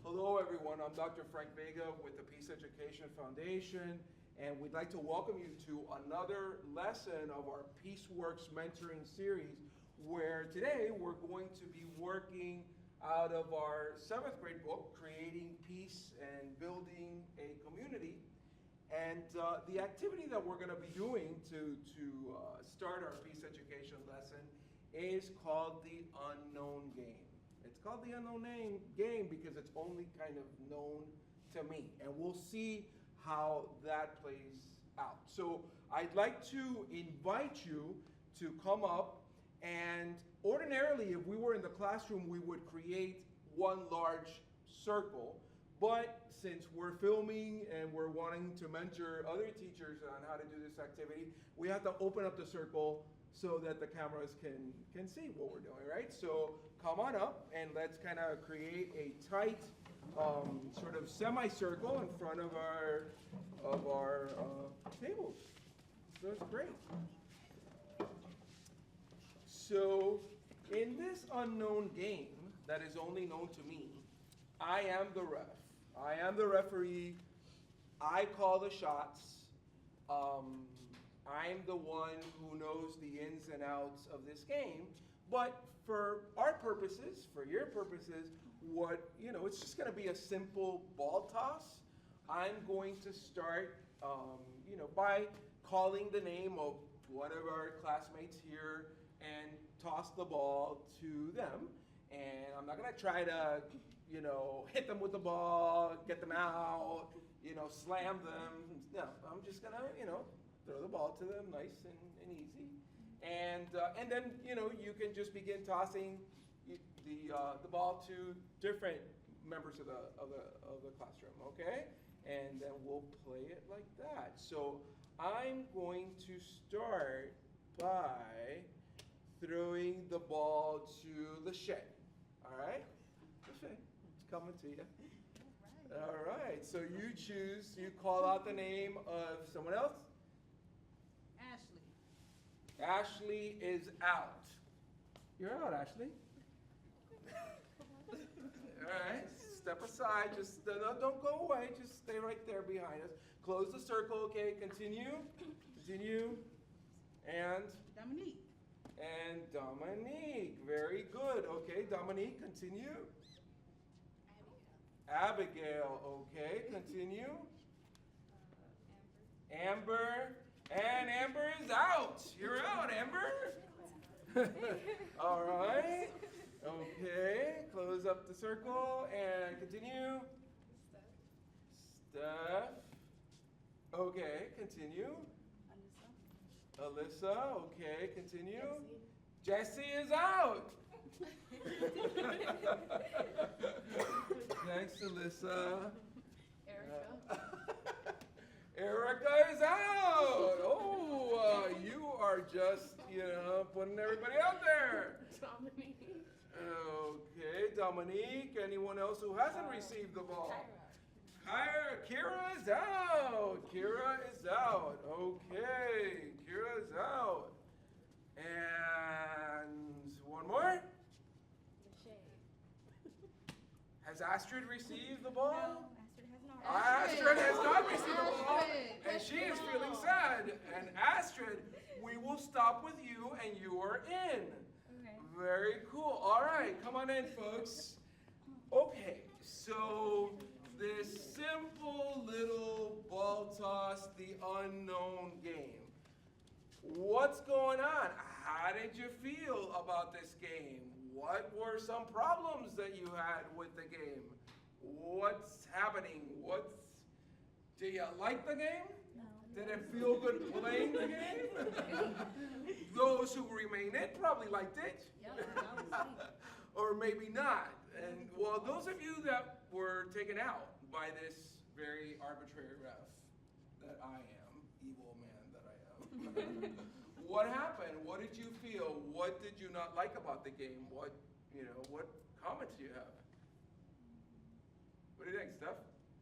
Hello, everyone. I'm Dr. Frank Vega with the Peace Education Foundation, and we'd like to welcome you to another lesson of our PeaceWorks mentoring series, where today we're going to be working out of our 7th grade book, Creating Peace and Building a Community. And the activity that we're going to be doing to start our peace education lesson is called the unknown game. It's called the unknown game because it's only kind of known to me. And we'll see how that plays out. So I'd like to invite you to come up, and ordinarily if we were in the classroom we would create one large circle. But since we're filming and we're wanting to mentor other teachers on how to do this activity, we have to open up the circle so that the cameras can see what we're doing, right? So come on up and let's kind of create a tight sort of semicircle in front of our tables. So that's great. So in this unknown game that is only known to me, I am the ref. I am the referee. I call the shots. I'm the one who knows the ins and outs of this game. But for our purposes, for your purposes, it's just going to be a simple ball toss. I'm going to start, by calling the name of one of our classmates here and toss the ball to them. And I'm not going to try to, hit them with the ball, get them out, slam them. No, I'm just going to, throw the ball to them nice and easy. And then, you can just begin tossing the ball to different members of the classroom, okay? And then we'll play it like that. So I'm going to start by throwing the ball to Lachey. All right? Lachey, it's coming to you. All right, so you call out the name of someone else? Ashley. Ashley is out. You're out, Ashley. All right, step aside, just don't go away, just stay right there behind us. Close the circle, okay, continue, and Dominique. And Dominique, very good. Okay, Dominique, continue. Abigail, okay, continue. Amber. And Amber is out. You're out, Amber. All right. Okay, close up the circle and continue. Steph. Okay, continue. Alyssa, okay, continue. Jesse is out. Thanks, Alyssa. Erica. Erica is out. Oh, you are just, putting everybody out there. Dominique. Okay, Dominique. Anyone else who hasn't received the ball? Kira is out. Kira is out. Okay, Kira is out. And one more? Has Astrid received the ball? No, Astrid has not. Astrid has not received the ball, and she is feeling sad. And Astrid, we will stop with you, and you are in. Okay. Very cool. All right, come on in, folks. Okay, so this simple little ball toss, the unknown game. What's going on? How did you feel about this game? What were some problems that you had with the game? What's happening? Do you like the game? No. Did it feel good playing the game? Those who remain in probably liked it. Or maybe not. And well, those of you that were taken out by this very arbitrary ref that I am, evil man that I am, what happened? What did you feel? What did you not like about the game? What comments do you have? What do you think, Steph?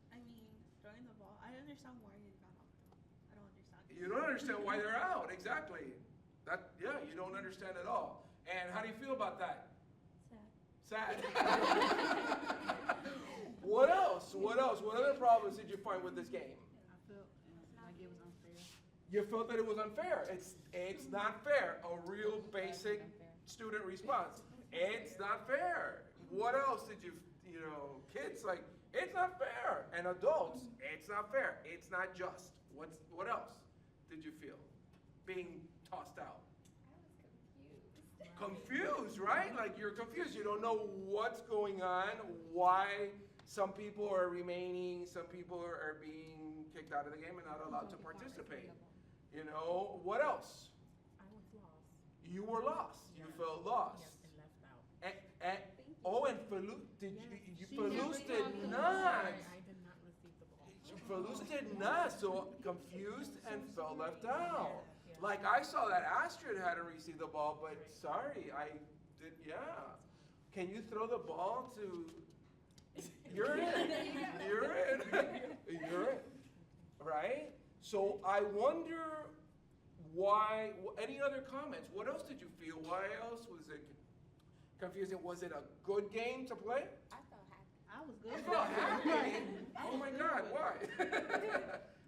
I mean, throwing the ball. I understand why you got out though. I don't understand. You don't understand why they're out, exactly. You don't understand at all. And how do you feel about that? Sad. Sad. What else? What else? What other problems did you find with this game? I felt like it was unfair. You felt that it was unfair. It's not fair. A real basic student response. It's not fair. What else did you know, kids like, it's not fair. And adults, it's not fair. It's not just. What else did you feel being tossed out? Confused, right? Like you're confused. You don't know what's going on, why some people are remaining, some people are being kicked out of the game and not allowed to participate. You know, what else? I was lost. You were lost. You felt lost. Yes, and left out. And Falus did you She Falus never did talked not. I did not receive the ball. Falus did not. So confused and felt left out. Yeah. Like I saw that Astrid hadn't received the ball, but sorry, I did. Yeah. Can you throw the ball to? You're in. You're in. You're in. Right? So I wonder why. Any other comments? What else did you feel? Why else was it confusing? Was it a good game to play? I felt happy. I was You good. felt happy. Oh my God! Why?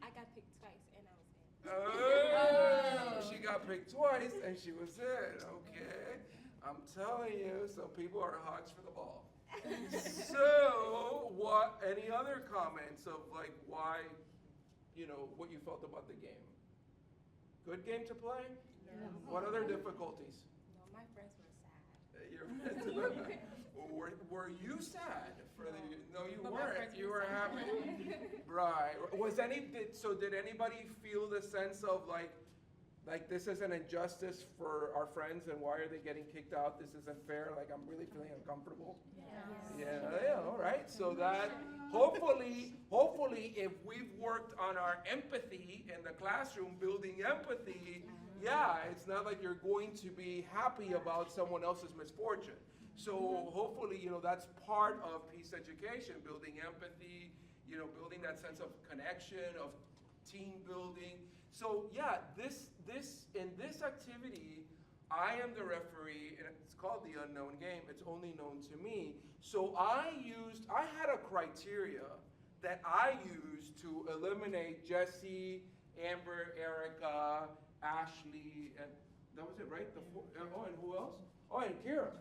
I got picked twice and I was in. Oh, she got picked twice and she was in. Okay. I'm telling you, some people are hogs for the ball. So, what? Any other comments of like why, what you felt about the game? Good game to play? What other difficulties? No, my friends were sad. Your friends were you sad for the? No, you But my weren't. friends You were were sad. happy. Right. Did anybody feel the sense of like this is an injustice for our friends and why are they getting kicked out? This isn't fair. Like I'm really feeling uncomfortable. Yeah, all right. So that hopefully if we've worked on our empathy in the classroom, building empathy, yeah, it's not like you're going to be happy about someone else's misfortune. So hopefully, that's part of peace education, building empathy, building that sense of connection, of team building. So yeah, in this activity, I am the referee, and it's called the unknown game. It's only known to me. So I had a criteria that I used to eliminate Jesse, Amber, Erica, Ashley, and that was it, right? And who else? Oh, and Kira.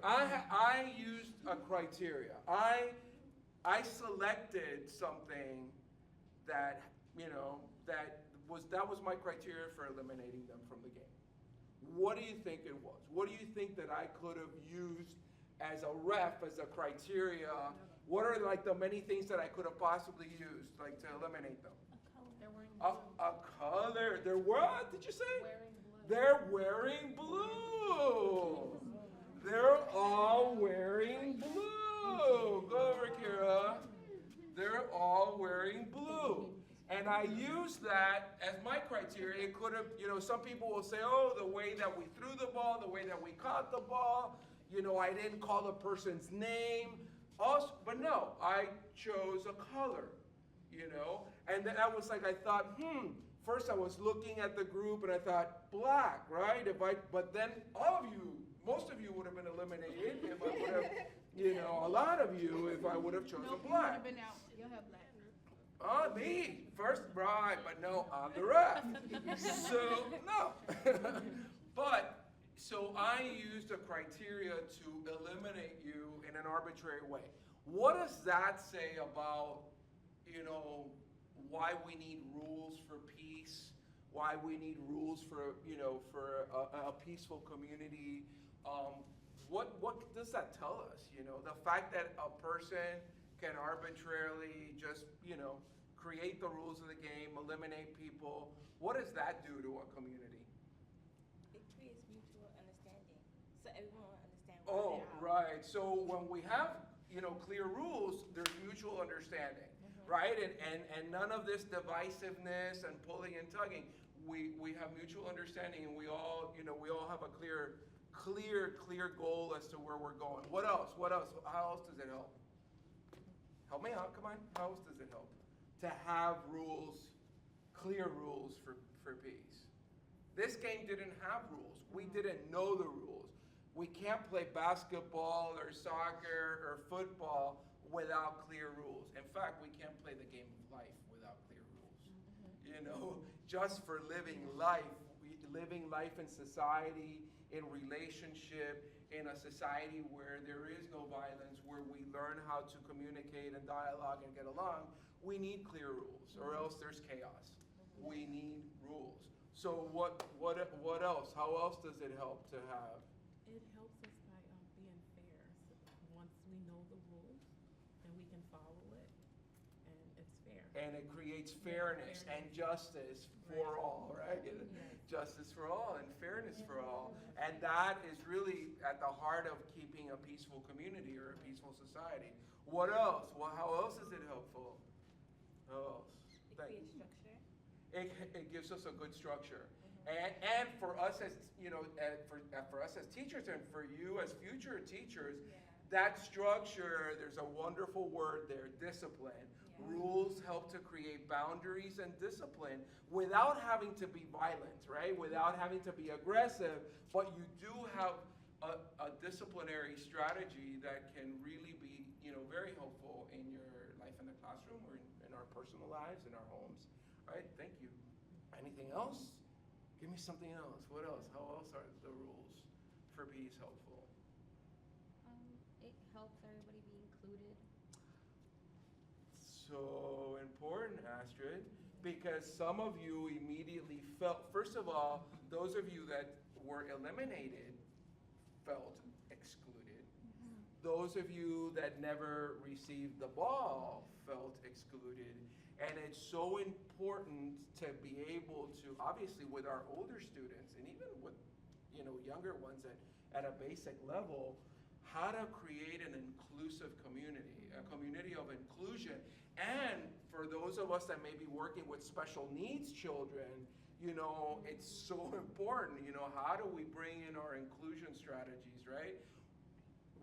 I used a criteria. I selected something that was my criteria for eliminating them from the game. What do you think it was? What do you think that I could have used as a ref, as a criteria? What are like the many things that I could have possibly used, like to eliminate them? A color. They're what? Did you say? They're wearing blue. They're all wearing blue. Go over, Kira. They're all wearing blue. And I use that as my criteria. It could have, some people will say, oh, the way that we threw the ball, the way that we caught the ball, I didn't call the person's name. Also, but no, I chose a color, And then I was like, I thought, first I was looking at the group and I thought, black, right? But then most of you would have been eliminated if I would have, a lot of you if I would have chosen No, you would black. have been out. You'll have black. Oh, me, first, right, but no, I'm the ref. So, no. So I used a criteria to eliminate you in an arbitrary way. What does that say about, why we need rules for peace, why we need rules for, for a peaceful community? What does that tell us? The fact that a person can arbitrarily just, create the rules of the game, eliminate people. What does that do to a community? It creates mutual understanding, so everyone will understand why Oh, they're out. right. So when we have, clear rules, there's mutual understanding, right? And none of this divisiveness and pulling and tugging. We have mutual understanding, and we all have a clear goal as to where we're going. What else? How else does it help? Help me out, come on. How else does it help? To have rules, clear rules for peace. This game didn't have rules. We didn't know the rules. We can't play basketball or soccer or football without clear rules. In fact, we can't play the game of life without clear rules. You know, just for living life in society, in relationship, in a society where there is no violence, where we learn how to communicate and dialogue and get along, we need clear rules, or else there's chaos. We need rules. So what else? How else does it help to have? It helps us by being fair. So once we know the rules, then we can follow it, and it's fair. And it creates fairness and justice for all, right? Justice for all and fairness for all. And that is really at the heart of keeping a peaceful community or a peaceful society. What else? Well, how else is it helpful? How else? It creates structure. It gives us a good structure. And for us as, you know, for us as teachers and for you as future teachers, that structure, there's a wonderful word there, discipline. Rules help to create boundaries and discipline without having to be violent, right? Without having to be aggressive, but you do have a disciplinary strategy that can really be, you know, very helpful in your life in the classroom or in our personal lives, in our homes. All right, thank you. Anything else? Give me something else. What else? How else are the rules for peace helpful? It helps everybody be included. So important, Astrid, because some of you immediately felt, first of all, those of you that were eliminated felt excluded. Those of you that never received the ball felt excluded. And it's so important to be able to, obviously with our older students and even with, you know, younger ones at a basic level, how to create an inclusive community, a community of inclusion. And for those of us that may be working with special needs children, you know, it's so important, you know, how do we bring in our inclusion strategies, right?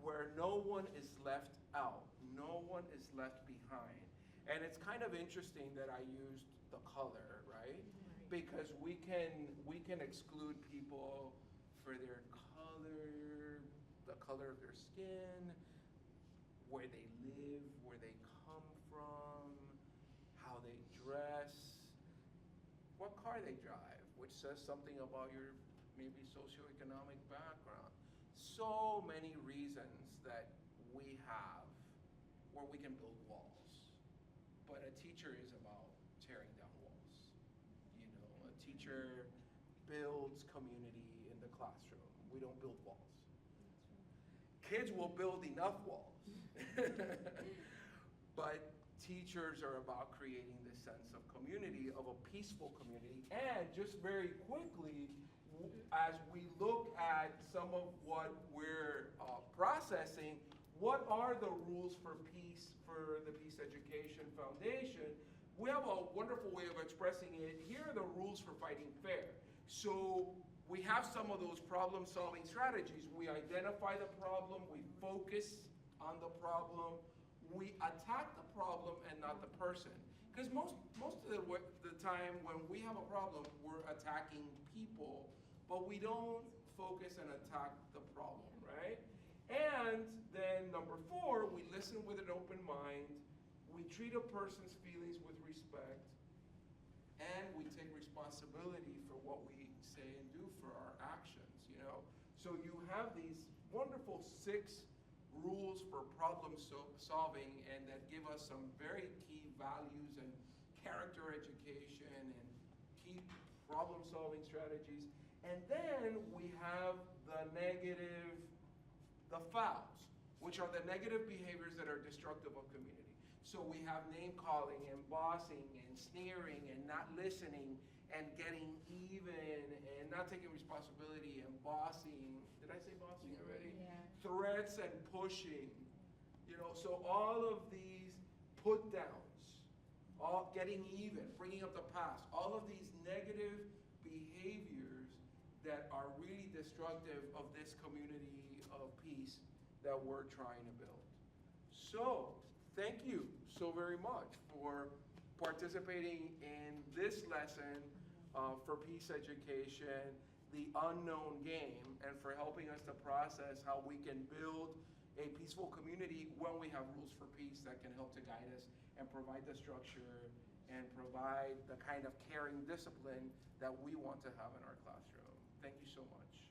Where no one is left out, no one is left behind. And it's kind of interesting that I used the color, right? Because we can exclude people for their color, the color of their skin, where they live, where they come from, how they dress, what car they drive, which says something about your maybe socioeconomic background. So many reasons that we have where we can build walls. But a teacher is about tearing down walls. You know, a teacher builds community in the classroom. We don't build walls. Kids will build enough walls. But teachers are about creating this sense of community, of a peaceful community. And just very quickly, as we look at some of what we're processing, what are the rules for peace for the Peace Education Foundation? We have a wonderful way of expressing it. Here are the rules for fighting fair. So we have some of those problem-solving strategies. We identify the problem, we focus on the problem, we attack the problem and not the person. Because most of the time when we have a problem, we're attacking people, but we don't focus and attack the problem, right? And then number 4, we listen with an open mind, we treat a person's feelings with respect, and we take responsibility for what we say and do for our actions, you know? So you have these wonderful 6 rules for problem solving, and that give us some very key values and character education and key problem solving strategies. And then we have the fouls, which are the negative behaviors that are destructive of community. So we have name calling and bossing and sneering and not listening and getting even and not taking responsibility and bossing. Did I say bossing already? Yeah. Threats and pushing. You know, so all of these put downs, all getting even, bringing up the past, all of these negative behaviors that are really destructive of this community of peace that we're trying to build. So, thank you so very much for participating in this lesson for peace education. the unknown game and for helping us to process how we can build a peaceful community when we have rules for peace that can help to guide us and provide the structure and provide the kind of caring discipline that we want to have in our classroom. Thank you so much.